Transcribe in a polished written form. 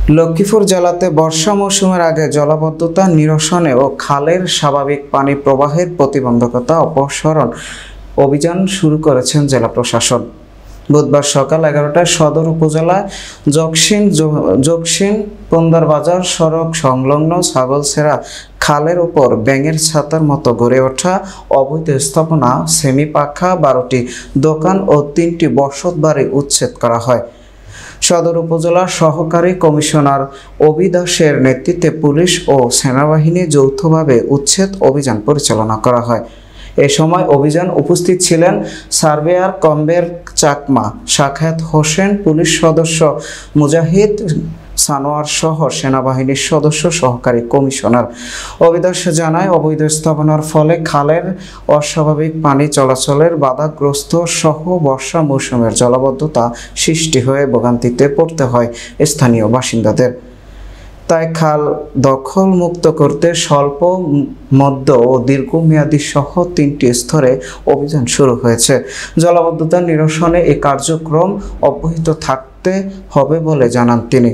লক্ষ্মীপুর জেলাতে বর্ষা মৌসুমের আগে জলাবদ্ধতা নিরসনে ও খালের স্বাভাবিক পানি প্রবাহের প্রতিবন্ধকতা অপসারণ অভিযান শুরু করেছেন জেলা প্রশাসন। বুধবার সকাল 11টায় সদর উপজেলা জকসিন পন্দার বাজার সড়ক সংলগ্ন ছাগলছেড়া খালের উপর ব্যাঙের ছাতার মতো গড়ে ওঠা অবৈধ স্থাপনা, সেমি পাখা, 12টি দোকান ও 3টি বসতবাড়ি উচ্ছেদ করা হয়। সদর উপজেলার সহকারী কমিশনার অভি দাসের নেতৃত্বে পুলিশ ও সেনাবাহিনী যৌথভাবে উচ্ছেদ অভিযান পরিচালনা করা হয়। এ সময় অভিযান উপস্থিত ছিলেন সার্ভেয়ার কমবের চাকমা, সাখায়াত হোসেন, পুলিশ সদস্য মুজাহিদ সানোয়ার সহ সেনাবাহিনীর সদস্য সহকারী কমিশনার। অভি দাস জানায়, অবৈধ স্থাপনার ফলে খালের অস্বাভাবিক পানি চলাচলের বাধাগ্রস্ত সহ বর্ষা মৌসুমের জলাবদ্ধতা সৃষ্টি হয়ে ভোগান্তিতে পড়তে হয় স্থানীয় বাসিন্দাদের। তাই খাল দখল মুক্ত করতে স্বল্প, মধ্য ও দীর্ঘমেয়াদী সহ 3টি স্তরে অভিযান শুরু হয়েছে। জলাবদ্ধতা নিরসনে এই কার্যক্রম অব্যাহত থাকতে হবে বলে জানান তিনি।